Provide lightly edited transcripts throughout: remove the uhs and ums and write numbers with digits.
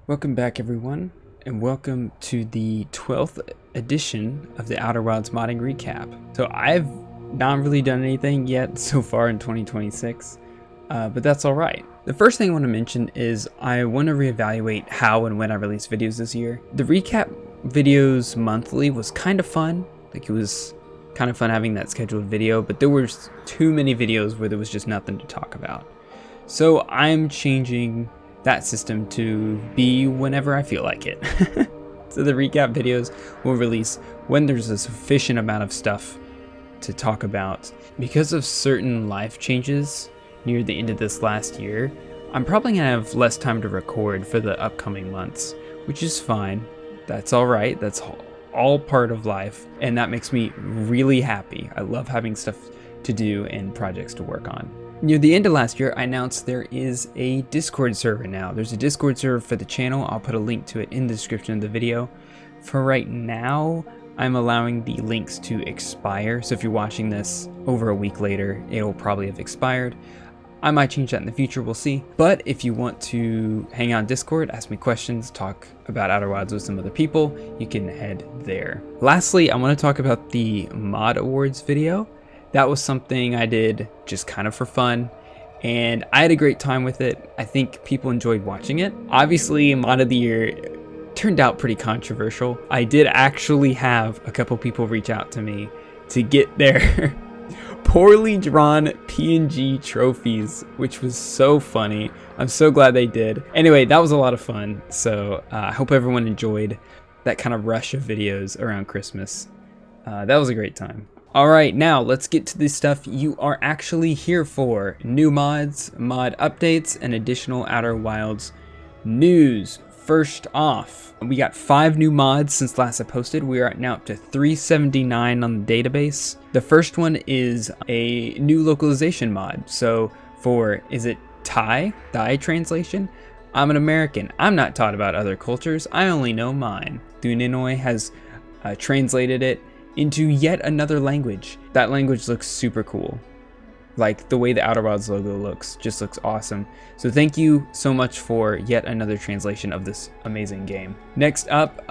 Welcome back everyone, and welcome to the 12th edition of the Outer Wilds modding recap. So I've not really done anything yet so far in 2026, but that's alright. The first thing I want to mention is I want to reevaluate how and when I release videos this year. The recap videos monthly was kind of fun, like it was kind of fun having that scheduled video, but there was too many videos where there was just nothing to talk about. So I'm changing that system to be whenever I feel like it. So the recap videos will release when there's a sufficient amount of stuff to talk about. Because of certain life changes near the end of this last year, I'm probably gonna have less time to record for the upcoming months, which is fine. That's all right. That's all part of life, and that makes me really happy. I love having stuff to do and projects to work on. Near the end of last year, I announced there is a Discord server now. There's a Discord server for the channel. I'll put a link to it in the description of the video. For right now, I'm allowing the links to expire. So if you're watching this over a week later, it'll probably have expired. I might change that in the future, we'll see. But if you want to hang out on Discord, ask me questions, talk about Outer Wilds with some other people, you can head there. Lastly, I want to talk about the Mod Awards video. That was something I did just kind of for fun, and I had a great time with it. I think people enjoyed watching it. Obviously, Mod of the Year turned out pretty controversial. I did actually have a couple people reach out to me to get their poorly drawn PNG trophies, which was so funny. I'm so glad they did. Anyway, that was a lot of fun, so I hope everyone enjoyed that kind of rush of videos around Christmas. That was a great time. Alright, now let's get to the stuff you are actually here for. New mods, mod updates, and additional Outer Wilds news. First off, we got 5 new mods since last I posted. We are now up to 379 on the database. The first one is a new localization mod. So for, is it Thai translation? I'm an American. I'm not taught about other cultures. I only know mine. Duninoy has translated it into yet another language. That language looks super cool. Like the way the Outer Wilds logo just looks awesome. So thank you so much for yet another translation of this amazing game. Next up,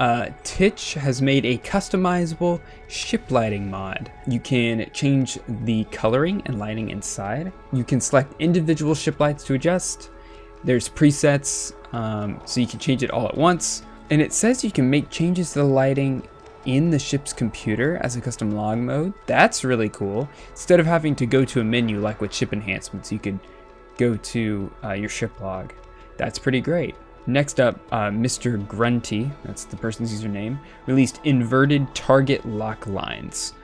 Titch has made a customizable ship lighting mod. You can change the coloring and lighting inside. You can select individual ship lights to adjust. There's presets, so you can change it all at once. And it says you can make changes to the lighting in the ship's computer as a custom log mode. That's really cool. Instead of having to go to a menu like with ship enhancements, you could go to your ship log. That's pretty great. Next up, Mr. Grunty, that's the person's username, released inverted target lock lines.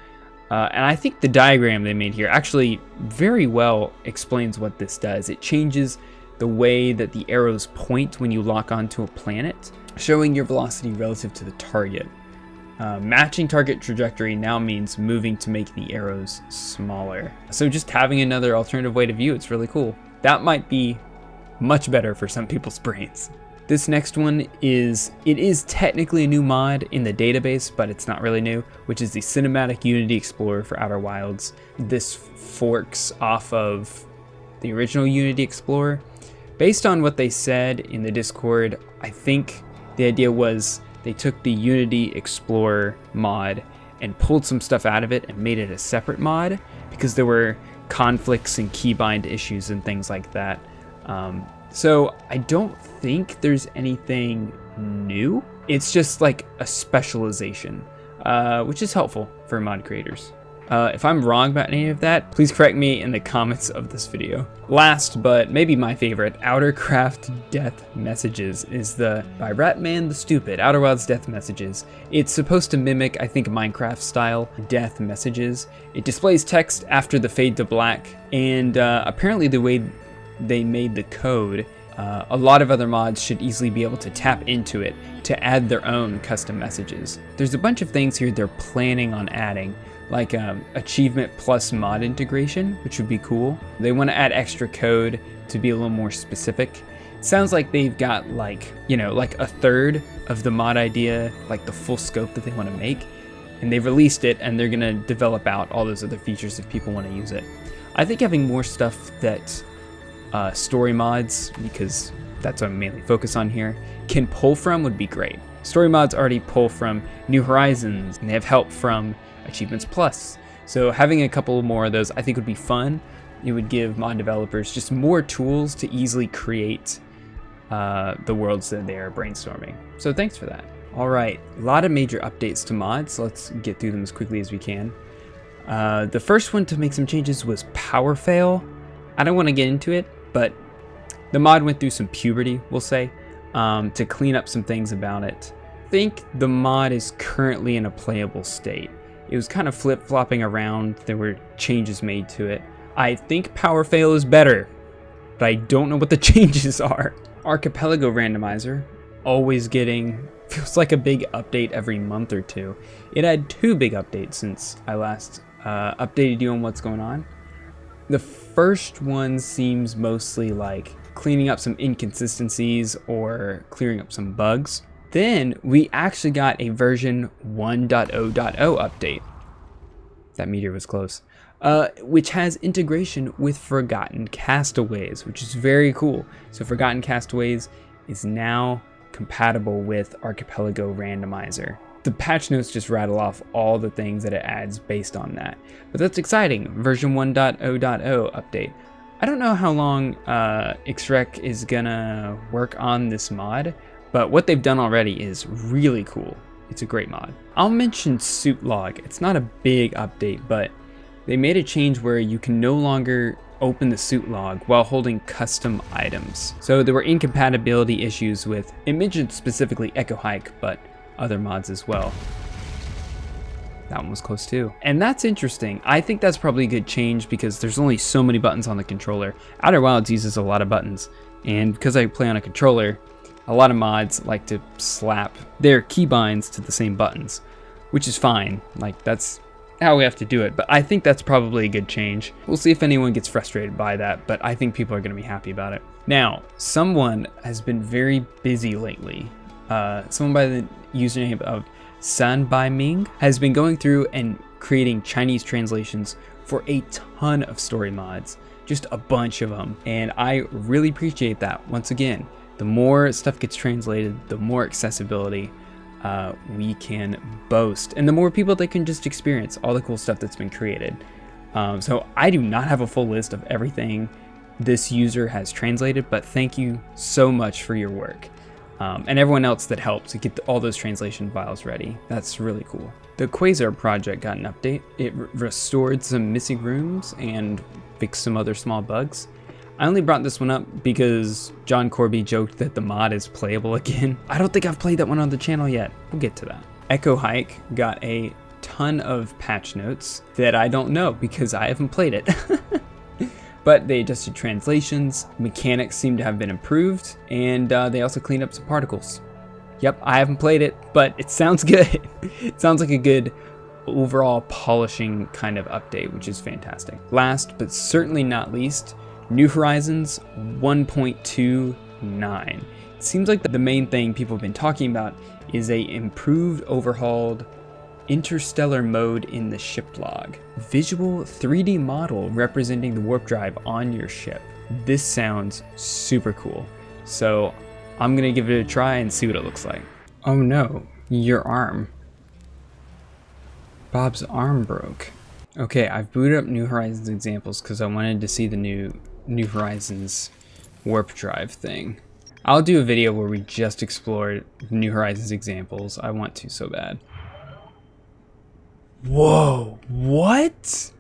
And I think the diagram they made here actually very well explains what this does. It changes the way that the arrows point when you lock onto a planet, showing your velocity relative to the target. Matching target trajectory now means moving to make the arrows smaller. So just having another alternative way to view it's really cool. That might be much better for some people's brains. This next one is technically a new mod in the database, but it's not really new, which is the Cinematic Unity Explorer for Outer Wilds. This forks off of the original Unity Explorer. Based on what they said in the Discord, I think the idea was they took the Unity Explorer mod and pulled some stuff out of it and made it a separate mod because there were conflicts and keybind issues and things like that. So I don't think there's anything new. It's just like a specialization, which is helpful for mod creators. If I'm wrong about any of that, please correct me in the comments of this video. Last, but maybe my favorite, Outercraft Death Messages is by Ratman the Stupid, Outer Wilds Death Messages. It's supposed to mimic, I think, Minecraft style death messages. It displays text after the fade to black, and apparently the way they made the code, a lot of other mods should easily be able to tap into it to add their own custom messages. There's a bunch of things here they're planning on adding, like achievement plus mod integration, which would be cool. They want to add extra code to be a little more specific. It sounds like they've got like a third of the mod idea, like the full scope that they want to make, and they've released it and they're going to develop out all those other features if people want to use it. I think having more stuff that story mods, because that's what I'm mainly focused on here, can pull from would be great. Story mods already pull from New Horizons, and they have help from Achievements Plus. So having a couple more of those I think would be fun. It would give mod developers just more tools to easily create the worlds that they are brainstorming. So thanks for that. All right, a lot of major updates to mods. Let's get through them as quickly as we can. The first one to make some changes was Power Fail. I don't want to get into it, but the mod went through some puberty, we'll say, to clean up some things about it. I think the mod is currently in a playable state. It was kind of flip-flopping around. There were changes made to it. I think Power Fail is better, but I don't know what the changes are. Archipelago Randomizer, always getting, feels like a big update every month or two. It had 2 big updates since I last updated you on what's going on. The first one seems mostly like cleaning up some inconsistencies or clearing up some bugs. Then we actually got a version 1.0.0 update. That meteor was close. Which has integration with Forgotten Castaways, which is very cool. So Forgotten Castaways is now compatible with Archipelago Randomizer. The patch notes just rattle off all the things that it adds based on that. But that's exciting. Version 1.0.0 update. I don't know how long XREC is gonna work on this mod, but what they've done already is really cool. It's a great mod. I'll mention Suit Log. It's not a big update, but they made a change where you can no longer open the suit log while holding custom items. So there were incompatibility issues with, it mentioned specifically Echo Hike, but other mods as well. That one was close too. And that's interesting. I think that's probably a good change because there's only so many buttons on the controller. Outer Wilds uses a lot of buttons. And because I play on a controller, a lot of mods like to slap their keybinds to the same buttons, which is fine. Like, that's how we have to do it, but I think that's probably a good change. We'll see if anyone gets frustrated by that, but I think people are going to be happy about it. Now, someone has been very busy lately. Someone by the username of San Bai Ming has been going through and creating Chinese translations for a ton of story mods, just a bunch of them, and I really appreciate that. Once again, the more stuff gets translated, the more accessibility we can boast, and the more people that can just experience all the cool stuff that's been created. So I do not have a full list of everything this user has translated, but thank you so much for your work. And everyone else that helped to get all those translation files ready. That's really cool. The Quasar project got an update. It restored some missing rooms and fixed some other small bugs. I only brought this one up because John Corby joked that the mod is playable again. I don't think I've played that one on the channel yet. We'll get to that. Echo Hike got a ton of patch notes that I don't know because I haven't played it. But they adjusted translations, mechanics seem to have been improved, and they also cleaned up some particles. Yep, I haven't played it, but it sounds good. It sounds like a good overall polishing kind of update, which is fantastic. Last, but certainly not least, New Horizons 1.29. It seems like the main thing people have been talking about is a improved, overhauled interstellar mode in the ship log. Visual 3D model representing the warp drive on your ship. This sounds super cool. So I'm gonna give it a try and see what it looks like. Oh no, your arm. Bob's arm broke. Okay, I've booted up New Horizons examples because I wanted to see the New Horizons warp drive thing. I'll do a video where we just explore New Horizons examples. I want to so bad. Whoa, what?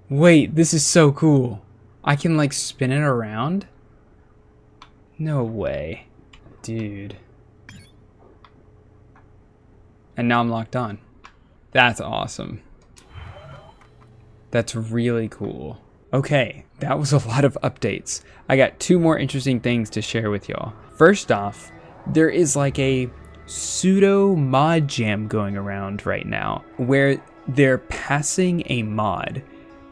Wait, this is so cool. I can like spin it around? No way, dude. And now I'm locked on. That's awesome. That's really cool. Okay, that was a lot of updates. I got 2 more interesting things to share with y'all. First off, there is like a pseudo mod jam going around right now where they're passing a mod.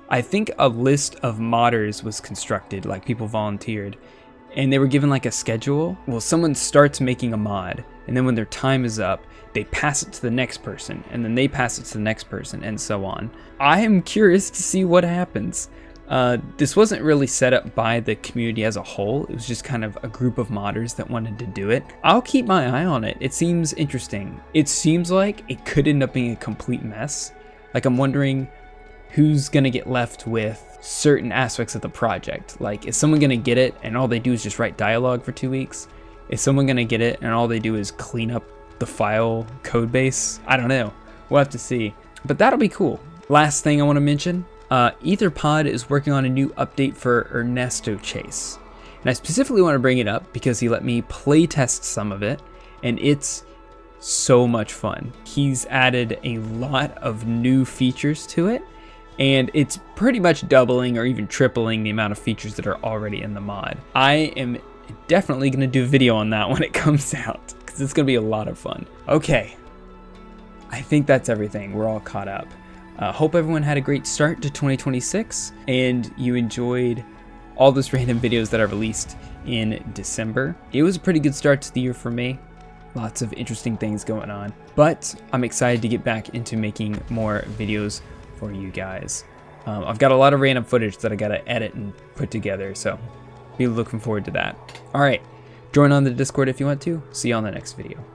I think a list of modders was constructed, like people volunteered, and they were given like a schedule. Well, someone starts making a mod, and then when their time is up, they pass it to the next person, and then they pass it to the next person, and so on. I am curious to see what happens. This wasn't really set up by the community as a whole. It was just kind of a group of modders that wanted to do it. I'll keep my eye on it. It seems interesting. It seems like it could end up being a complete mess. Like, I'm wondering who's gonna get left with certain aspects of the project. Like, is someone gonna get it and all they do is just write dialogue for 2 weeks? Is someone gonna get it and all they do is clean up the file code base? I don't know. We'll have to see. But that'll be cool. Last thing I want to mention, EtherPod is working on a new update for Ernesto Chase. And I specifically want to bring it up because he let me play test some of it, and it's so much fun. He's added a lot of new features to it, and it's pretty much doubling or even tripling the amount of features that are already in the mod. I am definitely going to do a video on that when it comes out, because it's going to be a lot of fun. Okay, I think that's everything. We're all caught up. Hope everyone had a great start to 2026 and you enjoyed all those random videos that I released in December. It was a pretty good start to the year for me. Lots of interesting things going on, but I'm excited to get back into making more videos for you guys. I've got a lot of random footage that I gotta edit and put together, so be looking forward to that. All right, join on the Discord if you want to. See you on the next video.